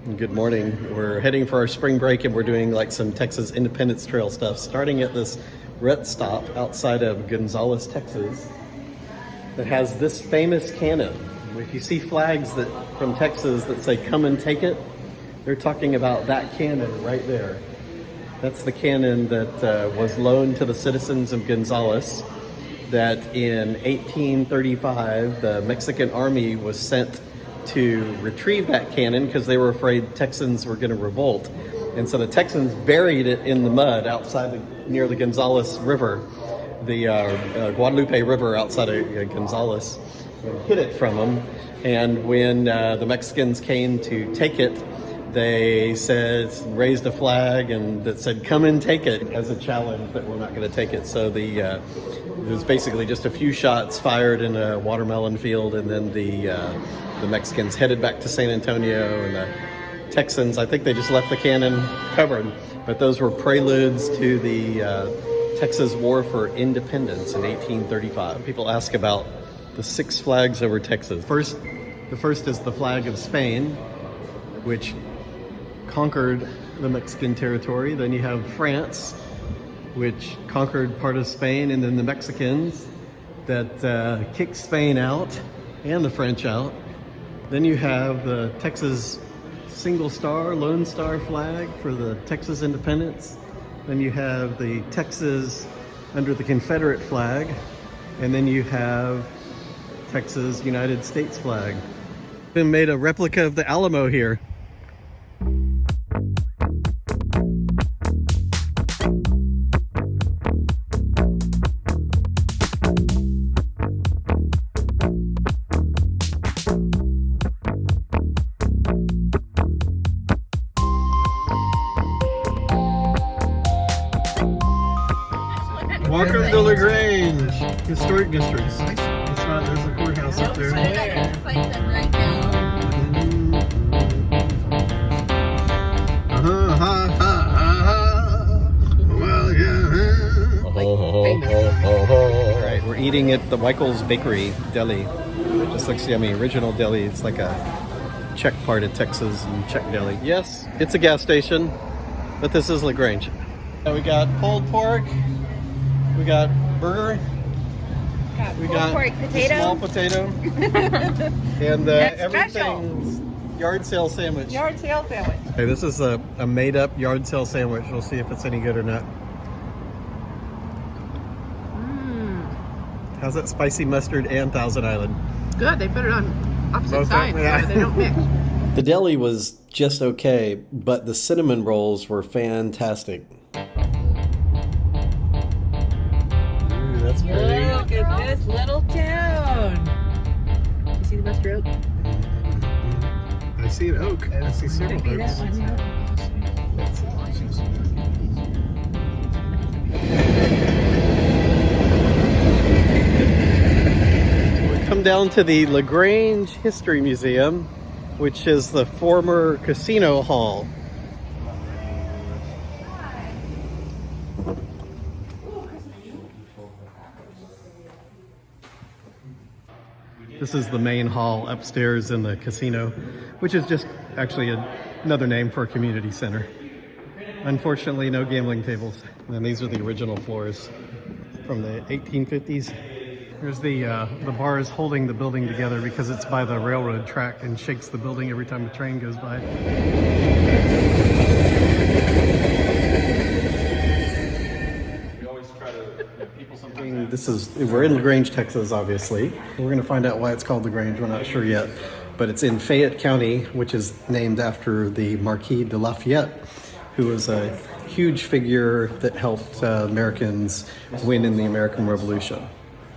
Good morning. We're heading for our spring break and we're doing like some Texas Independence Trail stuff, starting at this rest stop outside of Gonzales, Texas, that has this famous cannon. If you see flags that from Texas that say "Come and take it," they're talking about that cannon right there. That's the cannon that was loaned to the citizens of Gonzales, that in 1835 the Mexican army was sent to retrieve that cannon because they were afraid Texans were going to revolt. And so the Texans buried it in the mud outside near the Gonzales River, the Guadalupe River outside of Gonzales, and hid it from them. And when the Mexicans came to take it, they raised a flag and that said, "Come and take it," as a challenge that we're not going to take it. So it was basically just a few shots fired in a watermelon field, and then the Mexicans headed back to San Antonio, and the Texans, I think they just left the cannon covered. But those were preludes to the Texas War for Independence in 1835. People ask about the 6 flags over Texas. The first is the flag of Spain, which conquered the Mexican territory. Then you have France, which conquered part of Spain, and then the Mexicans that kicked Spain out and the French out. Then you have the Texas single star, Lone Star flag for the Texas independence. Then you have the Texas under the Confederate flag. And then you have Texas United States flag. They made a replica of the Alamo here. Welcome to LaGrange, Historic District. It's not, there's a courthouse up there. Well, yeah. Alright, we're eating at the Michael's Bakery Deli. It just looks yummy. Original deli. It's like a Czech part of Texas and Czech deli. Yes, it's a gas station, but this is LaGrange. We got pulled pork. We got burger. We got pork, potato. Small potato. And everything's yard sale sandwich. Yard sale sandwich. Okay, this is a made-up yard sale sandwich. We'll see if it's any good or not. How's that spicy mustard and Thousand Island? Good. They put it on opposite sides yeah. so they don't mix. The deli was just okay, but the cinnamon rolls were fantastic. That's pretty. Look at this little town. You see the Buster Oak? I see an oak. I see several Could be that oaks. one, We come down to the LaGrange History Museum, which is the former casino hall. This is the main hall upstairs in the casino, which is just actually another name for a community center. Unfortunately, no gambling tables. And these are the original floors from the 1850s. Here's the bars holding the building together because it's by the railroad track and shakes the building every time the train goes by. We're in LaGrange, Texas, obviously. We're going to find out why it's called LaGrange. We're not sure yet, but it's in Fayette County, which is named after the Marquis de Lafayette, who was a huge figure that helped Americans win in the American Revolution.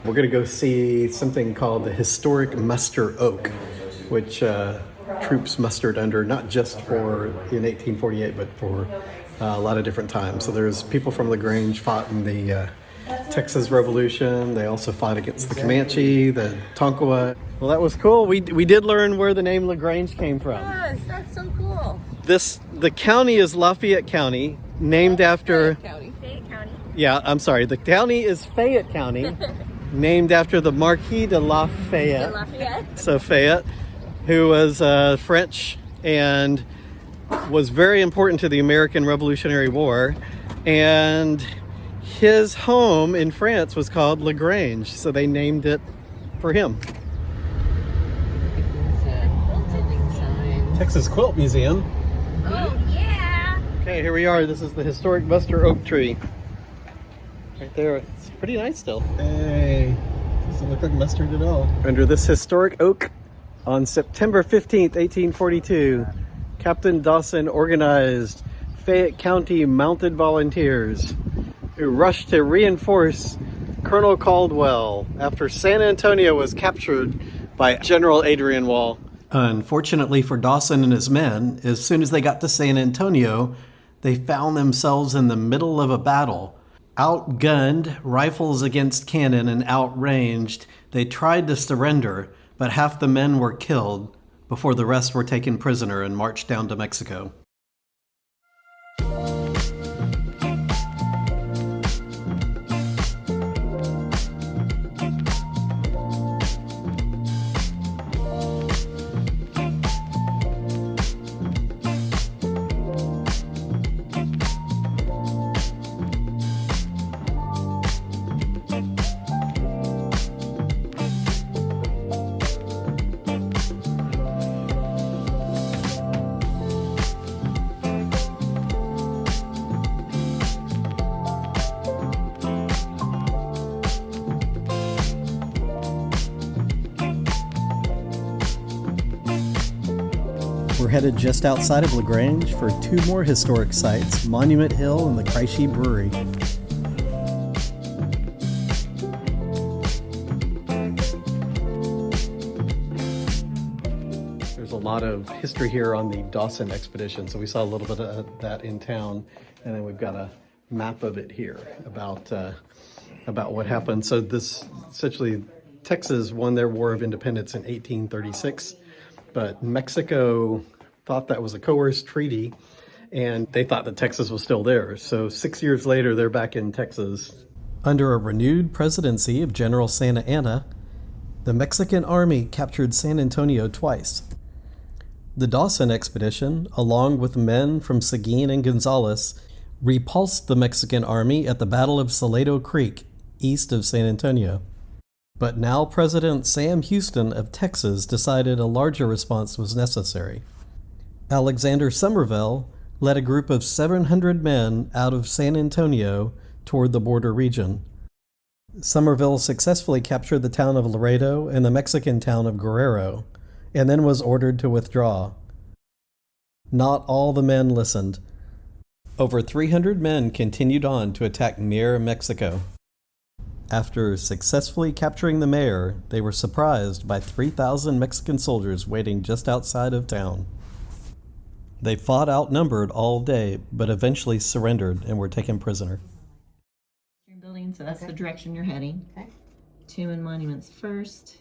We're going to go see something called the Historic Muster Oak, which troops mustered under, not just in 1848, but for a lot of different times. So there's people from LaGrange fought in the Texas Revolution. They also fought against the Comanche, the Tonkawa. Well, that was cool. We did learn where the name LaGrange came from. Yes, that's so cool. The county is Lafayette County, named after... Fayette County. Yeah, I'm sorry. The county is Fayette County, named after the Marquis de Lafayette. Lafayette. So Fayette, who was French and was very important to the American Revolutionary War, and his home in France was called LaGrange, so they named it for him. Texas Quilt Museum. Oh, yeah. Okay, here we are. This is the historic Buster Oak tree. Right there. It's pretty nice still. Hey, doesn't look like mustard at all. Under this historic oak, on September 15th, 1842, Captain Dawson organized Fayette County Mounted Volunteers who rushed to reinforce Colonel Caldwell after San Antonio was captured by General Adrian Wall. Unfortunately for Dawson and his men, as soon as they got to San Antonio, they found themselves in the middle of a battle. Outgunned, rifles against cannon, and outranged, they tried to surrender, but half the men were killed before the rest were taken prisoner and marched down to Mexico. We're headed just outside of LaGrange for two more historic sites, Monument Hill and the Kreische Brewery. There's a lot of history here on the Dawson Expedition, so we saw a little bit of that in town, and then we've got a map of it here about what happened. So this, essentially, Texas won their War of Independence in 1836, but Mexico thought that was a coerced treaty, and they thought that Texas was still theirs. So 6 years later, they're back in Texas. Under a renewed presidency of General Santa Anna, the Mexican army captured San Antonio twice. The Dawson Expedition, along with men from Seguin and Gonzales, repulsed the Mexican army at the Battle of Salado Creek, east of San Antonio. But now President Sam Houston of Texas decided a larger response was necessary. Alexander Somerville led a group of 700 men out of San Antonio toward the border region. Somerville successfully captured the town of Laredo and the Mexican town of Guerrero, and then was ordered to withdraw. Not all the men listened. Over 300 men continued on to attack Mier, Mexico. After successfully capturing the mayor, they were surprised by 3,000 Mexican soldiers waiting just outside of town. They fought outnumbered all day, but eventually surrendered and were taken prisoner. Building, so that's the direction you're heading. Okay. Tomb and monuments first,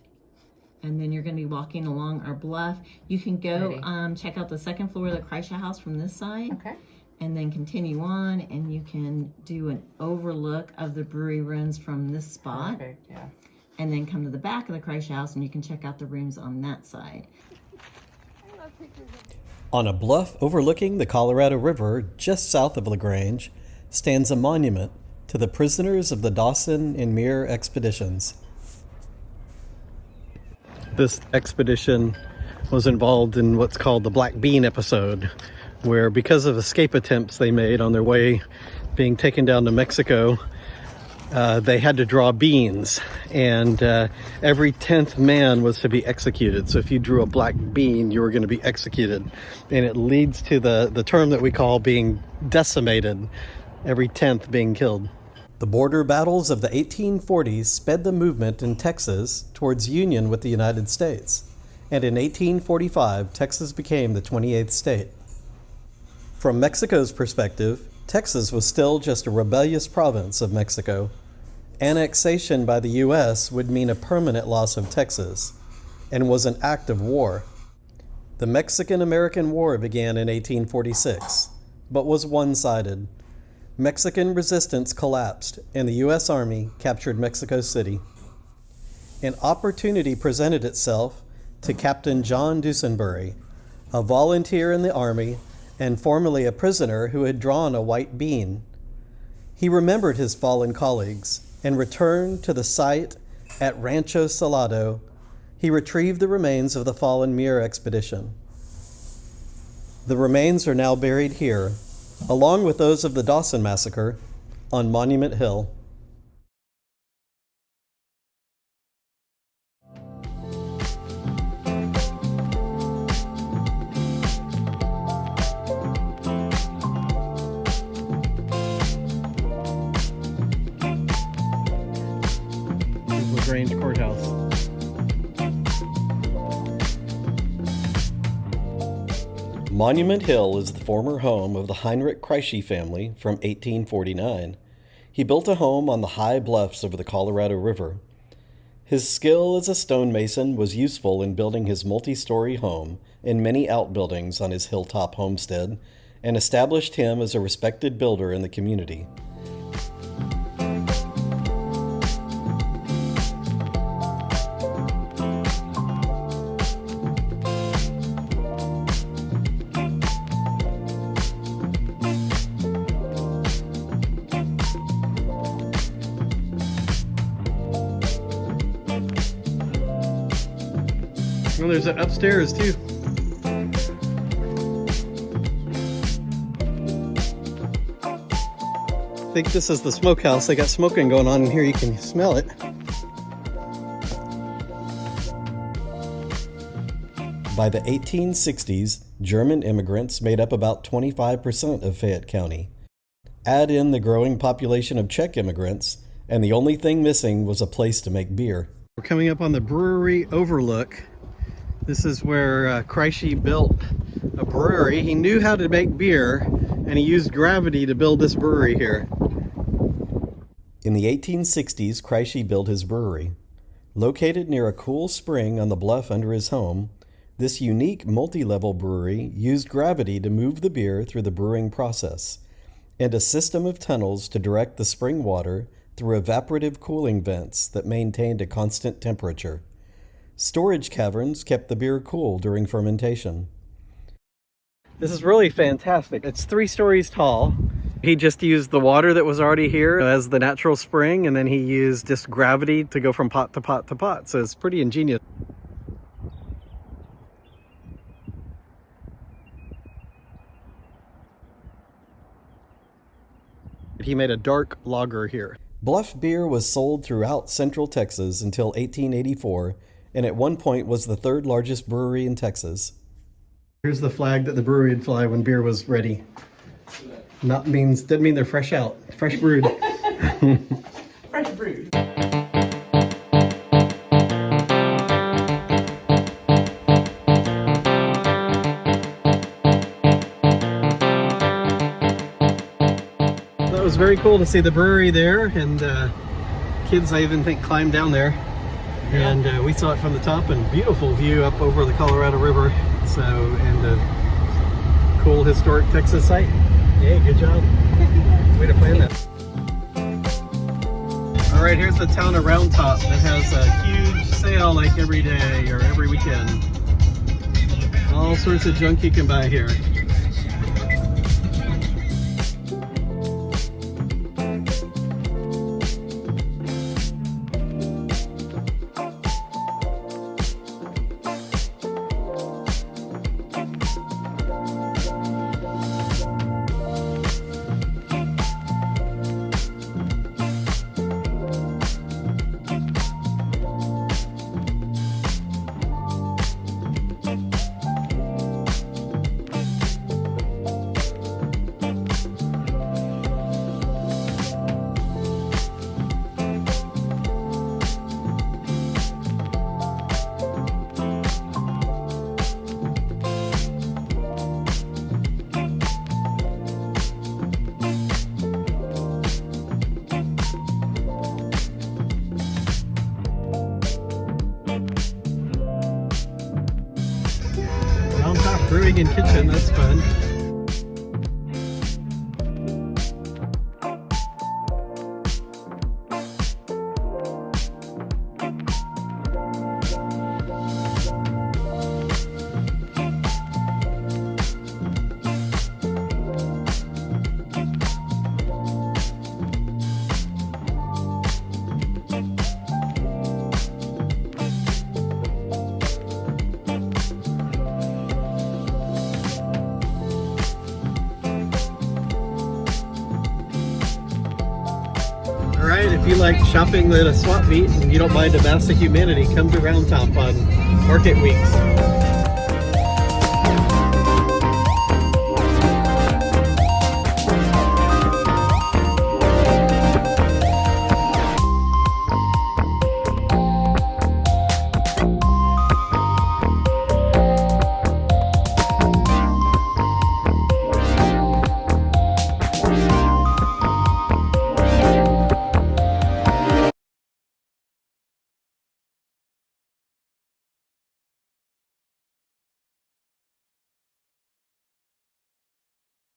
and then you're going to be walking along our bluff. You can go check out the second floor of the Kreische house from this side. Okay. And then continue on, and you can do an overlook of the brewery ruins from this spot. Perfect, yeah. And then come to the back of the Kreische house, and you can check out the rooms on that side. On a bluff overlooking the Colorado River just south of LaGrange stands a monument to the prisoners of the Dawson and Mier expeditions. This expedition was involved in what's called the Black Bean episode, where because of escape attempts they made on their way being taken down to Mexico, they had to draw beans, and every 10th man was to be executed. So if you drew a black bean, you were going to be executed. And it leads to the term that we call being decimated, every 10th being killed. The border battles of the 1840s sped the movement in Texas towards union with the United States. And in 1845, Texas became the 28th state. From Mexico's perspective, Texas was still just a rebellious province of Mexico. Annexation by the U.S. would mean a permanent loss of Texas, and was an act of war. The Mexican-American War began in 1846, but was one-sided. Mexican resistance collapsed, and the U.S. Army captured Mexico City. An opportunity presented itself to Captain John Dusenbury, a volunteer in the Army and formerly a prisoner who had drawn a white bean. He remembered his fallen colleagues and returned to the site at Rancho Salado. He retrieved the remains of the fallen Muir expedition. The remains are now buried here, along with those of the Dawson massacre, on Monument Hill. LaGrange Courthouse. Monument Hill is the former home of the Heinrich Kreische family from 1849. He built a home on the high bluffs over the Colorado River. His skill as a stonemason was useful in building his multi-story home and many outbuildings on his hilltop homestead, and established him as a respected builder in the community. Well, there's an upstairs too. I think this is the smokehouse. They got smoking going on in here. You can smell it. By the 1860s, German immigrants made up about 25% of Fayette County. Add in the growing population of Czech immigrants, and the only thing missing was a place to make beer. We're coming up on the brewery overlook. This is where Kreische built a brewery. He knew how to make beer, and he used gravity to build this brewery here. In the 1860s, Kreische built his brewery. Located near a cool spring on the bluff under his home, this unique multi-level brewery used gravity to move the beer through the brewing process, and a system of tunnels to direct the spring water through evaporative cooling vents that maintained a constant temperature. Storage caverns kept the beer cool during fermentation. This is really fantastic. It's 3 stories tall. He just used the water that was already here as the natural spring, and then he used just gravity to go from pot to pot to pot. So it's pretty ingenious. He made a dark lager here. Bluff beer was sold throughout central Texas until 1884, and at one point was the 3rd largest brewery in Texas. Here's the flag that the brewery would fly when beer was ready. Doesn't mean they're fresh out, fresh brewed. Fresh brewed. That was very cool to see the brewery there, and kids I even think climbed down there. And we saw it from the top, and beautiful view up over the Colorado River. So, and a cool historic Texas site. Yay, good job. Way to plan that. All right, here's the town of Round Top that has a huge sale like every day or every weekend. All sorts of junk you can buy here. Brewing and kitchen, that's fun. if you like shopping at a swap meet and you don't mind a mass of humanity, come to Round Top on Market Weeks.